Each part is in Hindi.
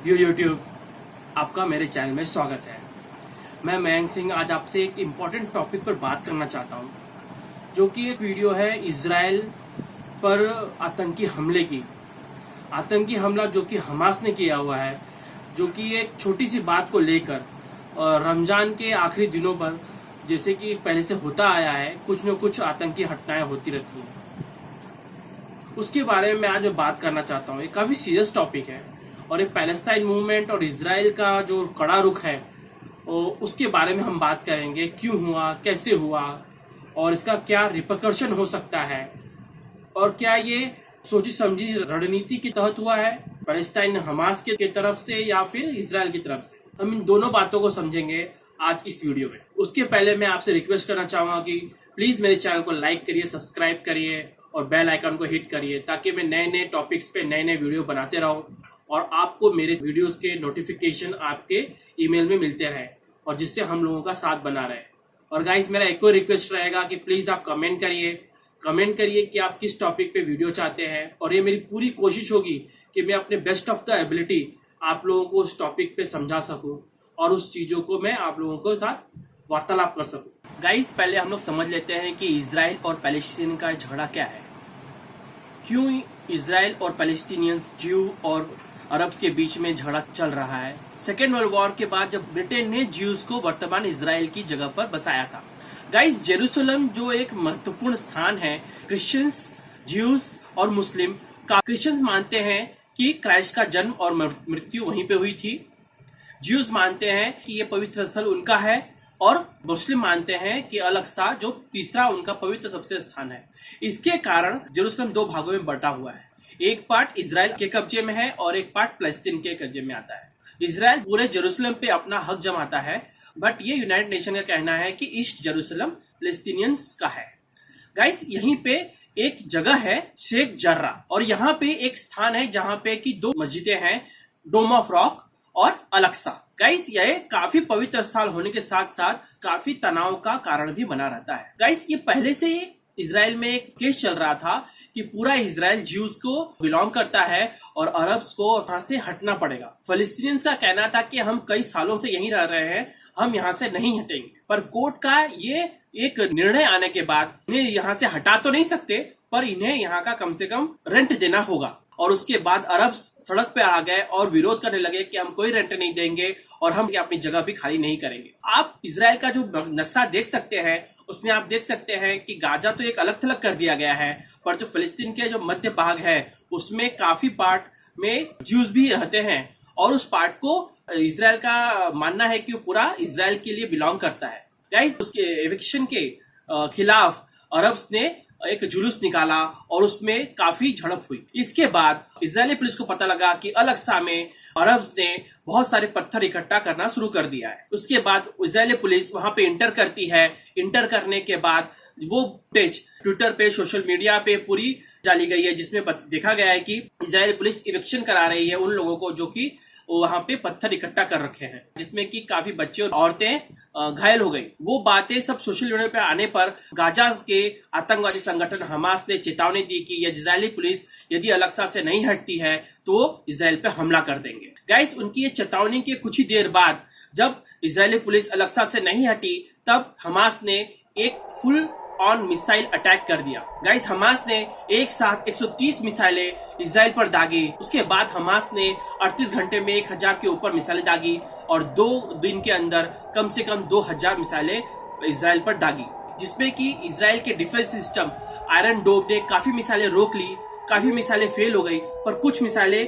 यूट्यूब, आपका मेरे चैनल में स्वागत है। मैं मयंक सिंह आज आपसे एक इम्पॉर्टेंट टॉपिक पर बात करना चाहता हूं, जो कि एक वीडियो है इजराइल पर आतंकी हमले की। आतंकी हमला जो कि हमास ने किया हुआ है, जो कि एक छोटी सी बात को लेकर रमजान के आखिरी दिनों पर, जैसे कि पहले से होता आया है, कुछ न कुछ आतंकी घटनाएं होती रहती हैं। उसके बारे में आज मैं बात करना चाहता हूँ। ये काफी सीरियस टॉपिक है और ये पैलेस्टाइन मूवमेंट और इजराइल का जो कड़ा रुख है उसके बारे में हम बात करेंगे। क्यों हुआ, कैसे हुआ और इसका क्या रिपरकशन हो सकता है, और क्या ये सोची समझी रणनीति के तहत हुआ है पैलेस्टाइन हमास के तरफ से या फिर इजराइल की तरफ से। हम इन दोनों बातों को समझेंगे आज इस वीडियो में। उसके पहले मैं आपसे रिक्वेस्ट करना चाहूंगा कि प्लीज मेरे चैनल को लाइक करिए, सब्सक्राइब करिए और बेल आइकन को हिट करिए, ताकि मैं नए नए टॉपिक्स पे नए नए वीडियो बनाते रहूं और आपको मेरे वीडियोस के नोटिफिकेशन आपके ईमेल में मिलते रहे, और जिससे हम लोगों का साथ बना रहे। और गाइस, मेरा एक और रिक्वेस्ट रहेगा कि प्लीज आप कमेंट करिए कि आप किस टॉपिक पे वीडियो चाहते हैं, और ये मेरी पूरी कोशिश होगी कि मैं अपने बेस्ट ऑफ द एबिलिटी आप लोगों को उस टॉपिक पे समझा सकूं और उस चीजों को मैं आप लोगों के साथ वार्तालाप कर सकूं। गाइस, पहले हम लोग समझ लेते हैं कि इजराइल और पैलेस्टीन का झगड़ा क्या है। क्यों इजराइल और पैलेस्टीनियंस, ज्यू और अरब्स के बीच में झगड़ा चल रहा है। सेकेंड वर्ल्ड वॉर के बाद जब ब्रिटेन ने ज्यूज को वर्तमान इजराइल की जगह पर बसाया था। गाइस, जेरूसलम जो एक महत्वपूर्ण स्थान है, क्रिश्चियंस, ज्यूज और मुस्लिम का क्रिश्चियंस मानते हैं कि क्राइस्ट का जन्म और मृत्यु वहीं पे हुई थी। ज्यूज मानते हैं कि ये पवित्र स्थल उनका है, और मुस्लिम मानते हैं कि अल-अक्सा जो तीसरा उनका पवित्र सबसे स्थान है। इसके कारण जेरूसलम दो भागों में बटा हुआ है। एक पार्ट इजराइल के कब्जे में है और एक पार्ट फलस्तीन के कब्जे में आता है। इजराइल पूरे जेरूसलम पे अपना हक जमाता है, बट ये यूनाइटेड नेशन का कहना है कि ईस्ट जेरूसलम फलस्तीनियंस का है। गाइस, यहीं पे एक जगह है शेख जर्रा, और यहाँ पे एक स्थान है जहाँ पे कि दो मस्जिदें हैं, डोम ऑफ रॉक और अल-अक्सा। गाइस, यह काफी पवित्र स्थल होने के साथ साथ काफी तनाव का कारण भी बना रहता है। गाइस, ये पहले से इजराइल में एक केस चल रहा था कि पूरा इजराइल ज्यूज को बिलोंग करता है और अरब्स को वहां से हटना पड़ेगा। फलस्तीनियंस का कहना था कि हम कई सालों से यहीं रह रहे हैं, हम यहाँ से नहीं हटेंगे। पर कोर्ट का ये एक निर्णय आने के बाद इन्हें यहाँ से हटा तो नहीं सकते, पर इन्हें यहाँ का कम से कम रेंट देना होगा। और उसके बाद अरब सड़क पे आ गए और विरोध करने लगे कि हम कोई रेंट नहीं देंगे और हम अपनी जगह भी खाली नहीं करेंगे। आप इजराइल का जो नक्शा देख सकते हैं, उसमें आप देख सकते हैं कि गाजा तो एक अलग थलग कर दिया गया है, पर जो फिलिस्तीन के जो मध्य भाग है उसमें काफी पार्ट में ज्यूज भी रहते हैं, और उस पार्ट को इजराइल का मानना है कि वो पूरा इजराइल के लिए बिलोंग करता है। गाइस, उसके एविक्शन के खिलाफ अरब्स ने एक जुलूस निकाला और उसमें काफी झड़प हुई। इसके बाद इजरायली पुलिस को पता लगा कि अल-अक्सा में अरब्स ने बहुत सारे पत्थर इकट्ठा करना शुरू कर दिया है। उसके बाद इजरायली पुलिस वहां पे इंटर करती है। इंटर करने के बाद वो फुटेज ट्विटर पे, सोशल मीडिया पे पूरी डाली गई है, जिसमें देखा गया है कि इजरायली पुलिस इविक्शन करा रही है उन लोगों को जो कि वहां पे पत्थर इकट्ठा कर रखे हैं, जिसमें कि काफी बच्चे और औरतें घायल हो गई। वो बातें सब सोशल मीडिया पे आने पर गाजा के आतंकवादी संगठन हमास ने चेतावनी दी कि इजरायली पुलिस यदि अल-अक्सा से नहीं हटती है तो इजराइल पे हमला कर देंगे। गाइस, उनकी ये चेतावनी के कुछ ही देर बाद जब इजरायली पुलिस अल-अक्सा से नहीं हटी, तब हमास ने एक फुल ऑन मिसाइल अटैक कर दिया। गाइस, हमास ने एक साथ 130 मिसाइलें इजराइल पर दागी। उसके बाद हमास ने 38 घंटे में 1000 के ऊपर मिसाइलें दागी और 2 दिन के अंदर कम से कम 2000 मिसाइलें इजराइल पर दागी, जिसमें कि इजराइल के डिफेंस सिस्टम आयरन डोम ने काफी मिसाइलें रोक ली, काफी मिसाइलें फेल हो गई, पर कुछ मिसाइलें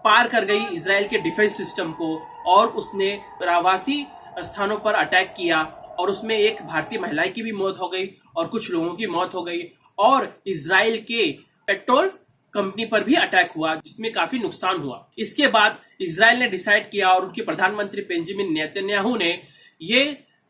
पार कर गई इजराइल के डिफेंस सिस्टम को, और उसने प्रवासी स्थानों पर अटैक किया, और उसमें एक भारतीय महिला की भी मौत हो गई और कुछ लोगों की मौत हो गई। और इजराइल के पेट्रोल कंपनी पर भी अटैक हुआ, जिसमें काफी नुकसान हुआ। इसके बाद इजराइल ने डिसाइड किया और उनके प्रधानमंत्री बेंजामिन नेतन्याहू ने ये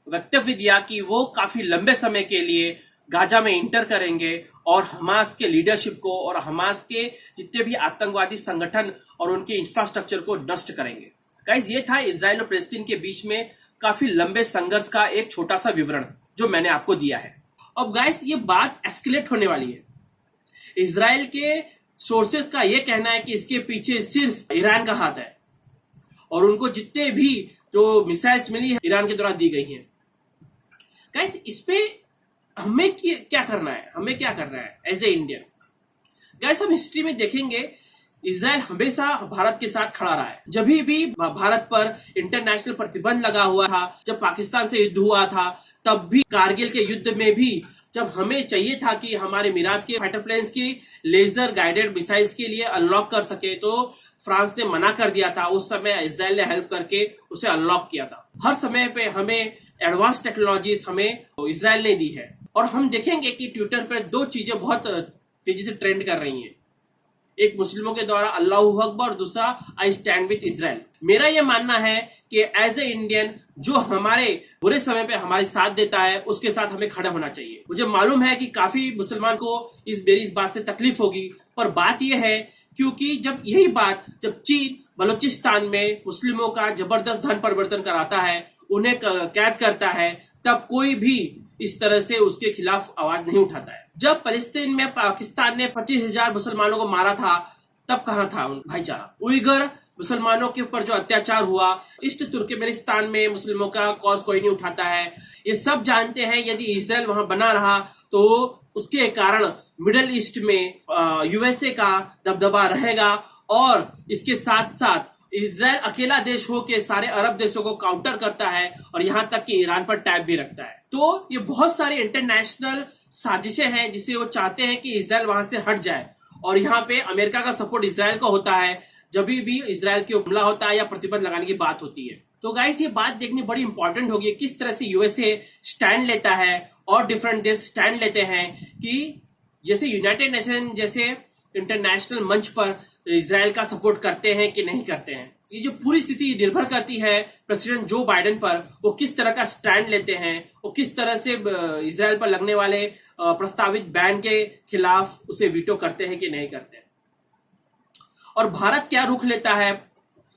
वक्तव्य दिया कि वो काफी लंबे समय के लिए गाजा में इंटर करेंगे और हमास के लीडरशिप को और हमास के जितने भी आतंकवादी संगठन और उनके इंफ्रास्ट्रक्चर को नष्ट करेंगे। गाइस, ये था इजराइल और फलस्तीन के बीच में काफी लंबे संघर्ष का एक छोटा सा विवरण जो मैंने आपको दिया है। अब गाइस ये बात एस्केलेट होने वाली है। इजराइल के सोर्सेस का यह कहना है कि इसके पीछे सिर्फ ईरान का हाथ है और उनको जितने भी जो मिसाइल्स मिली है ईरान के द्वारा दी गई हैं। गाइस इस पे हमें क्या करना है, हमें क्या करना है एज ए इंडियन। गाइस हम हिस्ट्री में देखेंगे इजराइल हमेशा भारत के साथ खड़ा रहा है। जब भी भारत पर इंटरनेशनल प्रतिबंध लगा हुआ था, जब पाकिस्तान से युद्ध हुआ था, तब भी कारगिल के युद्ध में भी जब हमें चाहिए था कि हमारे मिराज के फाइटर प्लेन्स की लेजर गाइडेड मिसाइल्स के लिए अनलॉक कर सके, तो फ्रांस ने मना कर दिया था। उस समय इजराइल ने हेल्प करके उसे अनलॉक किया था। हर समय पे हमें एडवांस टेक्नोलॉजीज हमें इजराइल ने दी है। और हम देखेंगे कि ट्विटर पर दो चीजें बहुत तेजी से ट्रेंड कर रही हैं। एक मुस्लिमों के द्वारा अल्लाहू अकबर और दूसरा आई स्टैंड विथ इजराइल। मेरा यह मानना है कि एज ए इंडियन जो हमारे बुरे समय पे हमारे साथ देता है उसके साथ हमें खड़े होना चाहिए। मुझे मालूम है कि काफी मुसलमान को मेरी इस बात से तकलीफ होगी, पर बात यह है क्योंकि जब चीन बलूचिस्तान में मुस्लिमों का जबरदस्त धन परिवर्तन कराता है, उन्हें कैद करता है, तब कोई भी इस तरह से उसके खिलाफ आवाज नहीं उठाता है। जब फलस्तीन में पाकिस्तान ने 25,000 मुसलमानों को मारा था, तब कहां था भाईचारा। उइगर मुसलमानों के ऊपर जो अत्याचार हुआ, ईस्ट तुर्कमेनिस्तान में मुस्लिमों का कॉज कोई नहीं उठाता है। ये सब जानते हैं यदि इजराइल वहां बना रहा तो उसके कारण मिडिल ईस्ट में यूएसए का दबदबा रहेगा और इसके साथ साथ इजराइल अकेला देश हो के सारे अरब देशों को काउंटर करता है और यहां तक कि ईरान पर टैब भी रखता है। तो ये बहुत सारी इंटरनेशनल साजिशें हैं जिसे वो चाहते हैं कि इजराइल वहां से हट जाए। और यहाँ पे अमेरिका का सपोर्ट इजराइल को होता है जब भी इजराइल के हमला होता है या प्रतिबंध लगाने की बात होती है। तो गाइस ये बात देखनी बड़ी इंपॉर्टेंट होगी किस तरह से यूएसए स्टैंड लेता है और डिफरेंट देश स्टैंड लेते हैं कि जैसे यूनाइटेड नेशन जैसे इंटरनेशनल मंच पर इजराइल का सपोर्ट करते हैं कि नहीं करते हैं। ये जो पूरी स्थिति निर्भर करती है प्रेसिडेंट जो बाइडेन पर, वो किस तरह का स्टैंड लेते हैं, वो किस तरह से इजराइल पर लगने वाले प्रस्तावित बैन के खिलाफ उसे वीटो करते हैं कि नहीं करते हैं। और भारत क्या रुख लेता है,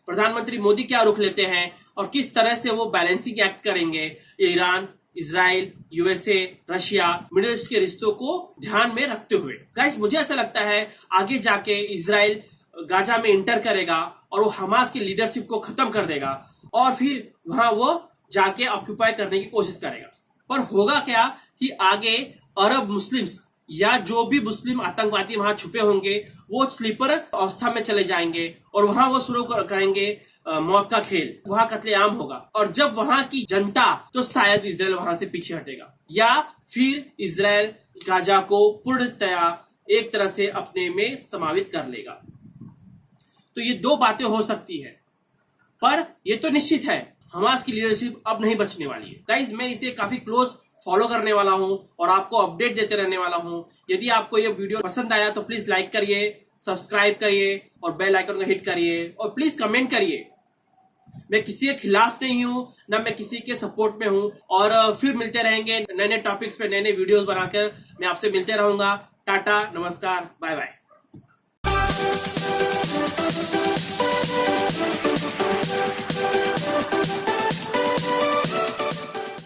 प्रधानमंत्री मोदी क्या रुख लेते हैं और किस तरह से वो बैलेंसिंग एक्ट करेंगे Iran, Israel, USA, Russia, middle east के रिश्तों को ध्यान में रखते हुए। गाइस मुझे ऐसा लगता है आगे जाके इजराइल गाजा में इंटर करेगा और वो हमास की लीडरशिप को खत्म कर देगा और फिर वहां वो जाके ऑक्यूपाई करने की कोशिश करेगा। पर होगा क्या कि आगे अरब मुस्लिम्स या जो भी मुस्लिम आतंकवादी वहां छुपे होंगे वो स्लीपर अवस्था में चले जाएंगे और वहां वो शुरू करेंगे मौत का खेल, वहां कत्लेआम होगा। और जब वहां की जनता, तो शायद इजराइल वहां से पीछे हटेगा या फिर इजराइल गाजा को पूर्णतया एक तरह से अपने में समावित कर लेगा। तो ये दो बातें हो सकती है, पर ये तो निश्चित है हमास की लीडरशिप अब नहीं बचने वाली है। गाइस मैं इसे काफी क्लोज फॉलो करने वाला हूं और आपको अपडेट देते रहने वाला हूं। यदि आपको ये वीडियो पसंद आया तो प्लीज लाइक करिए, सब्सक्राइब करिए और बेल आइकन को हिट करिए और प्लीज कमेंट करिए। मैं किसी के खिलाफ नहीं हूं, ना मैं किसी के सपोर्ट में हूं। और फिर मिलते रहेंगे नए नए टॉपिक्स पे, नए नए वीडियोस बनाकर मैं आपसे मिलते रहूंगा। टाटा, नमस्कार, बाय बाय।